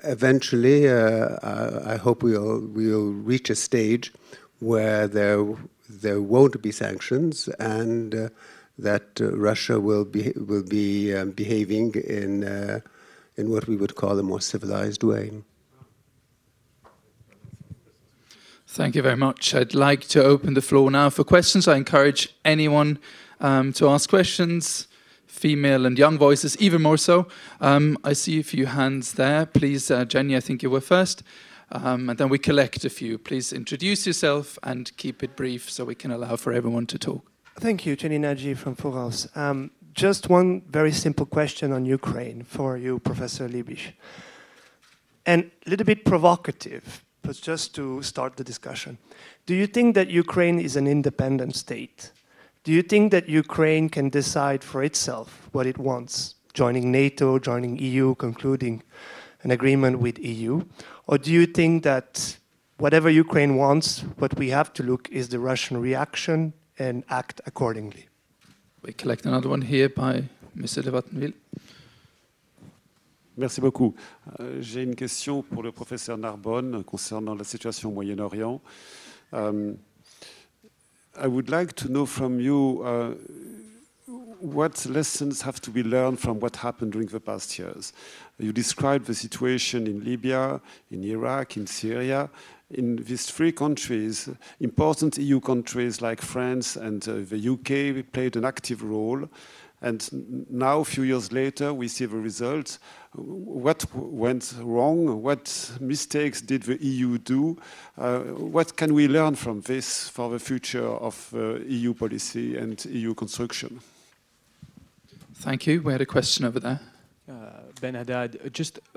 [SPEAKER 2] eventually, I hope we'll reach a stage where there won't be sanctions and that Russia will be behaving in what we would call a more civilized way.
[SPEAKER 1] Thank you very much. I'd like to open the floor now for questions. I encourage anyone to ask questions, female and young voices, even more so. I see a few hands there. Please, Jenny, I think you were first. And then we collect a few. Please introduce yourself and keep it brief so we can allow for everyone to talk.
[SPEAKER 4] Thank you, Jenny Nagy from Foros. Just one very simple question on Ukraine for you, Professor Liebich. And a little bit provocative, but just to start the discussion. Do you think that Ukraine is an independent state? Do you think that Ukraine can decide for itself what it wants, joining NATO, joining EU, concluding an agreement with EU? Or do you think that whatever Ukraine wants, what we have to look is the Russian reaction and act accordingly?
[SPEAKER 1] We collect another one here by Mr. de Wattenville.
[SPEAKER 5] Merci beaucoup. J'ai une question pour le professeur Narbone concernant la situation au Moyen-Orient. I would like to know from you what lessons have to be learned from what happened during the past years. You described the situation in Libya, in Iraq, in Syria. In these three countries, important EU countries like France and the UK played an active role. And now, a few years later, we see the results. What went wrong? What mistakes did the EU do? What can we learn from this for the future of EU policy and EU construction?
[SPEAKER 1] Thank you. We had a question over there.
[SPEAKER 6] Ben Haddad,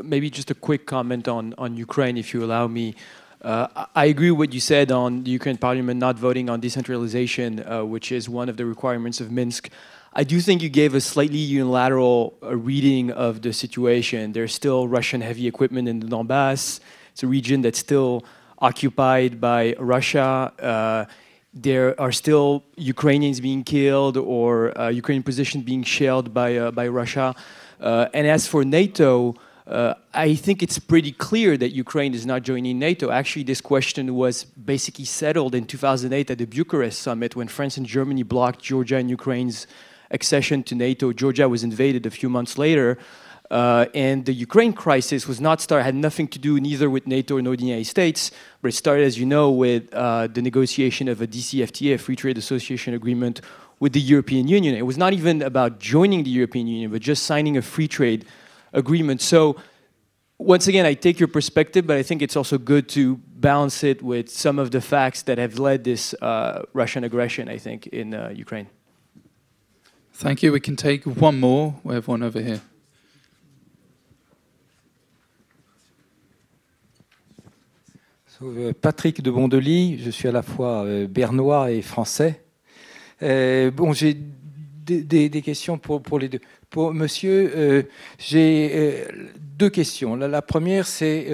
[SPEAKER 6] maybe just a quick comment on Ukraine, if you allow me. I agree with what you said on the Ukraine Parliament not voting on decentralization, which is one of the requirements of Minsk. I do think you gave a slightly unilateral reading of the situation. There's still Russian heavy equipment in the Donbass. It's a region that's still occupied by Russia. There are still Ukrainians being killed or Ukrainian positions being shelled by Russia. And as for NATO, I think it's pretty clear that Ukraine is not joining NATO. Actually, this question was basically settled in 2008 at the Bucharest summit when France and Germany blocked Georgia and Ukraine's accession to NATO. Georgia was invaded a few months later. And the Ukraine crisis had nothing to do neither with NATO nor the United States, but it started, as you know, with the negotiation of a DCFTA, a Free Trade Association Agreement, with the European Union. It was not even about joining the European Union, but just signing a free trade agreement. So once again, I take your perspective, but I think it's also good to balance it with some of the facts that have led this Russian aggression, I think, in Ukraine.
[SPEAKER 1] Thank you. We can take one more. We have one over here.
[SPEAKER 7] Patrick de Bondelly, je suis à la fois bernois et français. Bon, j'ai des questions pour les deux. Pour monsieur, j'ai deux questions. La première, c'est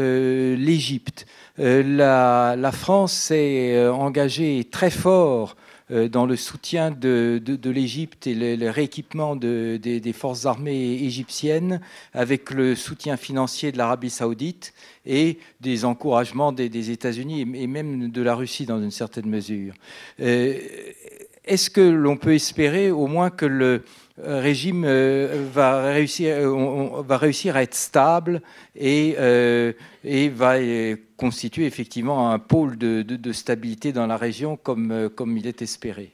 [SPEAKER 7] l'Égypte. La France s'est engagée très fort dans le soutien de l'Égypte et le rééquipement des forces armées égyptiennes, avec le soutien financier de l'Arabie saoudite et des encouragements des États-Unis et même de la Russie dans une certaine mesure. Est-ce que l'on peut espérer au moins que le régime va réussir à être stable et va constituer effectivement un pôle de stabilité dans la région comme il est espéré?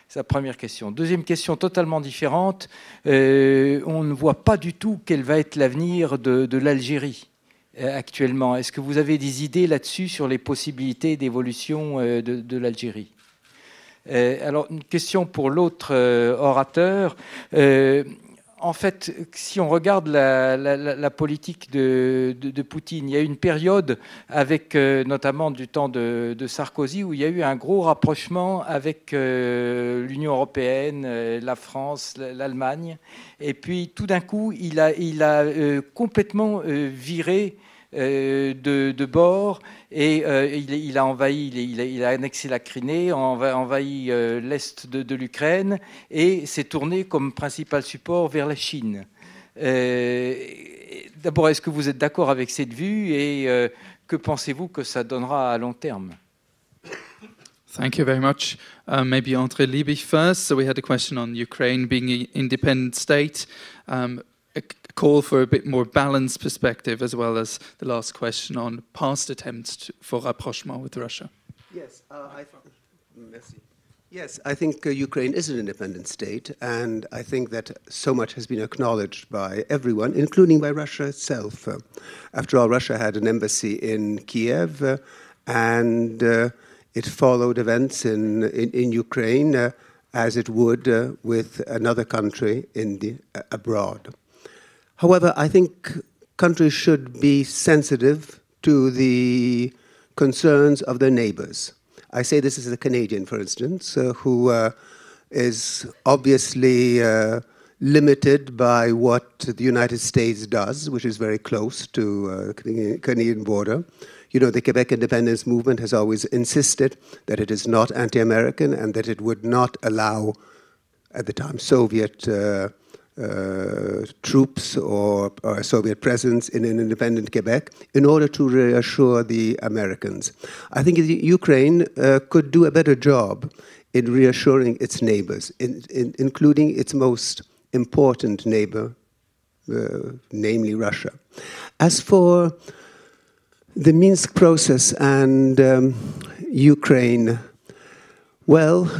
[SPEAKER 7] C'est la première question. Deuxième question totalement différente. On ne voit pas du tout quel va être l'avenir de l'Algérie actuellement. Est-ce que vous avez des idées là-dessus sur les possibilités d'évolution de l'Algérie? Alors, une question pour l'autre orateur. En fait, si on regarde la politique de Poutine, il y a eu une période avec notamment du temps de Sarkozy où il y a eu un gros rapprochement avec l'Union européenne, la France, l'Allemagne. Et puis, tout d'un coup, il a complètement viré de bord et il a envahi, il a annexé la Crimée, envahi l'est de l'Ukraine et s'est tourné comme principal support vers la Chine. D'abord, est-ce que vous êtes d'accord avec cette vue et que pensez-vous que ça donnera à long terme?
[SPEAKER 1] Thank you very much. Maybe André Liebich first. So we had a question on Ukraine being an independent state. A call for a bit more balanced perspective, as well as the last question on past attempts for rapprochement with Russia.
[SPEAKER 2] Yes, Yes, I think Ukraine is an independent state, and I think that so much has been acknowledged by everyone, including by Russia itself. After all, Russia had an embassy in Kiev, and it followed events in Ukraine as it would with another country abroad. However, I think countries should be sensitive to the concerns of their neighbors. I say this as a Canadian, for instance, who is obviously limited by what the United States does, which is very close to the Canadian border. You know, the Quebec independence movement has always insisted that it is not anti-American and that it would not allow, at the time, Soviet troops or Soviet presence in an independent Quebec in order to reassure the Americans. I think Ukraine could do a better job in reassuring its neighbors, including its most important neighbor, namely Russia. As for the Minsk process and Ukraine, well,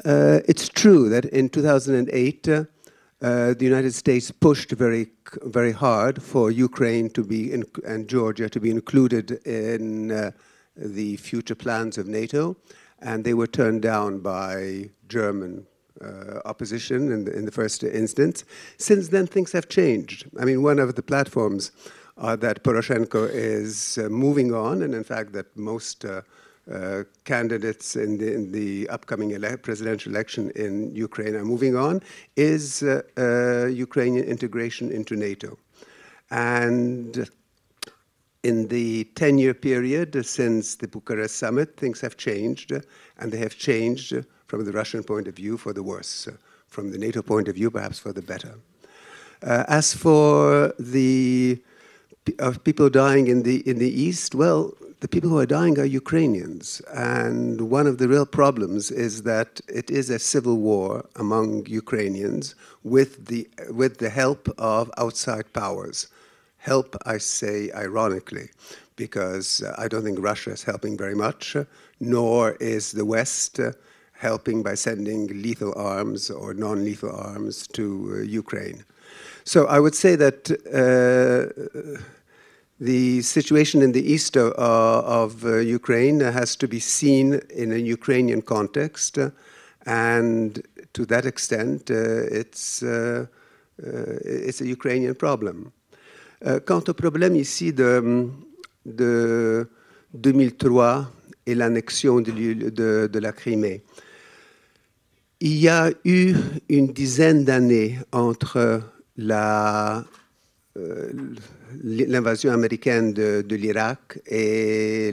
[SPEAKER 2] it's true that in 2008, the United States pushed very, very hard for Ukraine to be and Georgia to be included in the future plans of NATO, and they were turned down by German opposition in the first instance. Since then, things have changed. I mean, one of the platforms are that Poroshenko is moving on, and in fact that most candidates in the upcoming presidential election in Ukraine are moving on, is Ukrainian integration into NATO. And in the 10-year period since the Bucharest summit, things have changed, and they have changed from the Russian point of view for the worse, from the NATO point of view perhaps for the better. As for the people dying in the East, well, the people who are dying are Ukrainians, and one of the real problems is that it is a civil war among Ukrainians with the help of outside powers. Help, I say ironically, because I don't think Russia is helping very much, nor is the West helping by sending lethal arms or non-lethal arms to Ukraine. So I would say that the situation in the east of Ukraine has to be seen in a Ukrainian context, and to that extent, it's a Ukrainian problem. Quant au problème ici de 2003 et l'annexion de la Crimée. Il y a eu une dizaine d'années entre l'invasion américaine de l'Irak et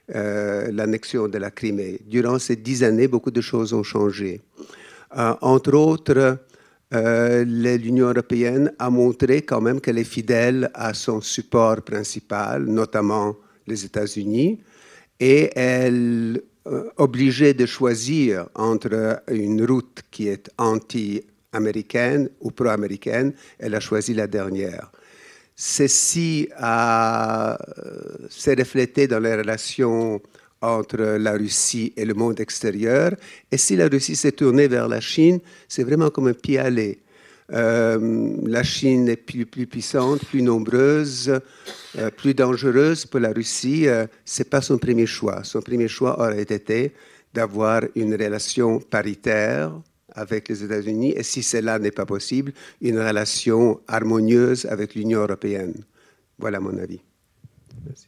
[SPEAKER 2] l'annexion de la Crimée. Durant ces 10 années, beaucoup de choses ont changé. Entre autres, l'Union européenne a montré quand même qu'elle est fidèle à son support principal, notamment les États-Unis, et elle obligée de choisir entre une route qui est anti-américaine ou pro-américaine, elle a choisi la dernière. Ceci s'est reflété dans les relations entre la Russie et le monde extérieur. Et si la Russie s'est tournée vers la Chine, c'est vraiment comme un pied-à-aller. La Chine est plus puissante, plus nombreuse, plus dangereuse pour la Russie. Ce n'est pas son premier choix. Son premier choix aurait été d'avoir une relation paritaire avec les États-Unis et si cela n'est pas possible, une relation harmonieuse avec l'Union européenne. Voilà mon avis. Merci.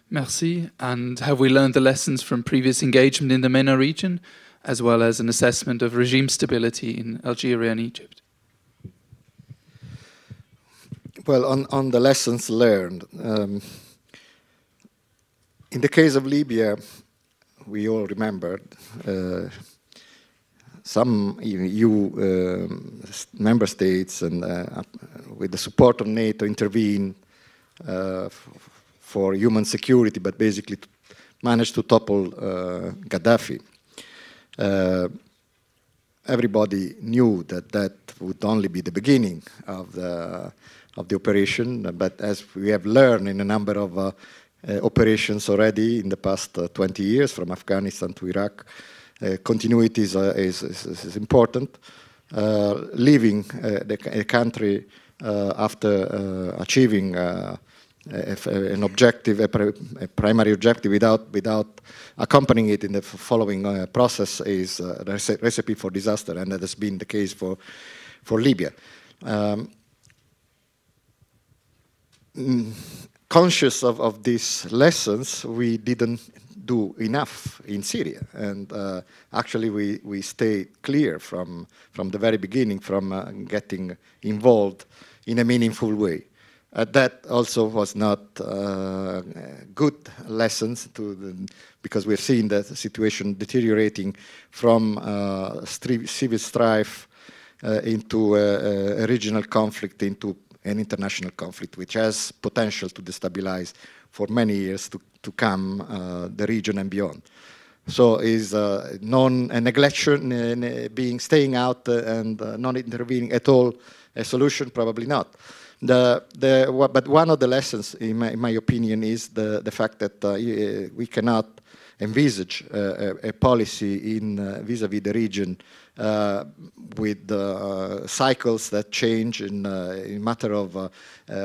[SPEAKER 1] Merci. And have we learned the lessons from previous engagement in the MENA region, as well as an assessment of regime stability in Algeria and Egypt?
[SPEAKER 3] Well, on the lessons learned, in the case of Libya, we all remembered some EU member states and with the support of NATO intervened for human security, but basically managed to topple Gaddafi. Everybody knew that would only be the beginning of the operation, but as we have learned in a number of operations already in the past 20 years, from Afghanistan to Iraq, continuity is important. Leaving a country after achieving an objective, a primary objective, without accompanying it in the following process is a recipe for disaster, and that has been the case for Libya. Conscious of these lessons, we didn't do enough in Syria, and actually we stayed clear from the very beginning from getting involved in a meaningful way. That also was not good lessons because we're seeing the situation deteriorating from civil strife into a regional conflict, into an international conflict, which has potential to destabilize for many years to come the region and beyond. So is neglection, staying out and not intervening at all a solution? Probably not. But one of the lessons, in my opinion, is the fact that we cannot envisage a policy in vis-à-vis the region with cycles that change in a matter of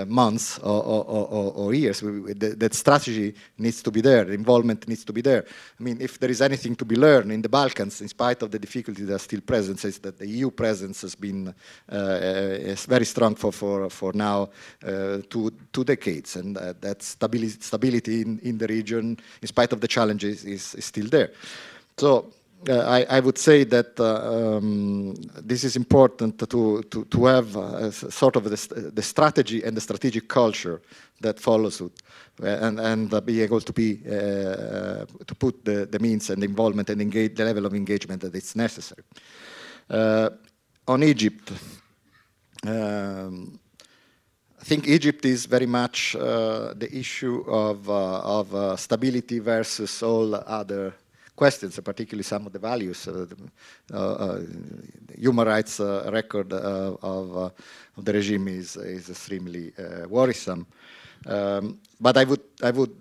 [SPEAKER 3] months or years. That strategy needs to be there, the involvement needs to be there. I mean, if there is anything to be learned in the Balkans, in spite of the difficulties that are still present, is that the EU presence has been is very strong for now 2 decades, and that stability in the region, in spite of the challenges, is still there. So I would say that this is important to have sort of the strategy and the strategic culture that follows it, and be able to put the means and the involvement and engage the level of engagement that is necessary. On Egypt, I think Egypt is very much the issue of stability versus all other questions, particularly some of the values. Human rights record of the regime is extremely worrisome. But I would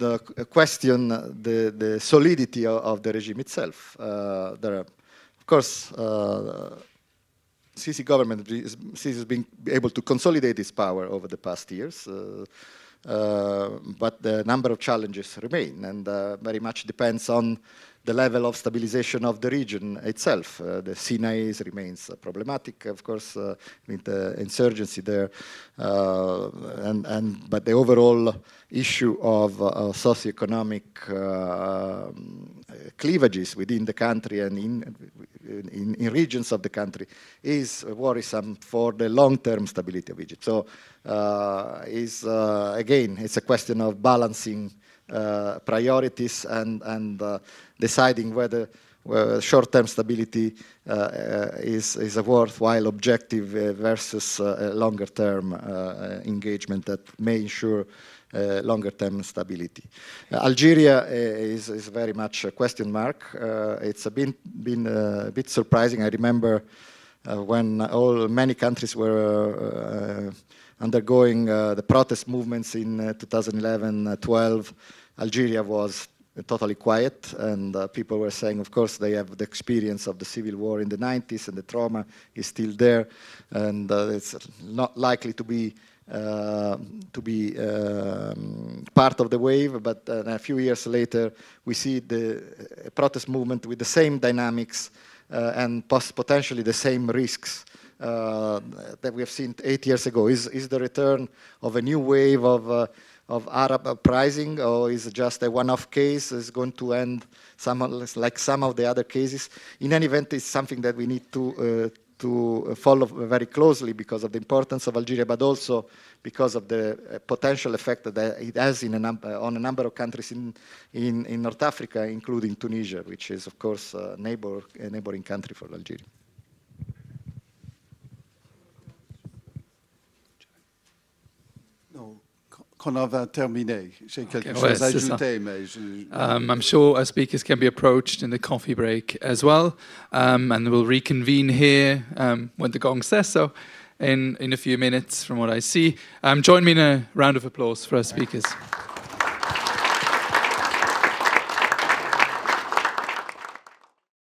[SPEAKER 3] question the solidity of the regime itself. There are, of course, Sisi government has been able to consolidate its power over the past years. but the number of challenges remain, and very much depends on the level of stabilization of the region itself. The Sinai remains problematic, of course, with the insurgency there, but the overall issue of socioeconomic cleavages within the country and in regions of the country is worrisome for the long-term stability of Egypt. So, again, it's a question of balancing priorities and deciding whether short-term stability is a worthwhile objective versus a longer-term engagement that may ensure longer-term stability. Algeria is very much a question mark. It's been a bit surprising. I remember when many countries were undergoing the protest movements in 2011-12, Algeria was totally quiet, and people were saying, of course, they have the experience of the civil war in the 90s, and the trauma is still there, and it's not likely to be part of the wave. But a few years later, we see the protest movement with the same dynamics and potentially the same risks that we have seen 8 years ago. Is the return of a new wave of Arab uprising, or is it just a one-off case? Is going to end like some of the other cases? In any event, it's something that we need to follow very closely because of the importance of Algeria, but also because of the potential effect that it has on a number of countries in North Africa, including Tunisia, which is, of course, a neighboring country for Algeria.
[SPEAKER 5] Qu'on en va terminer. J'ai quelque chose à ajouter, mais
[SPEAKER 1] I'm sure our speakers can be approached in the coffee break as well, and we'll reconvene here when the gong says so in a few minutes from what I see. Join me in a round of applause for our speakers.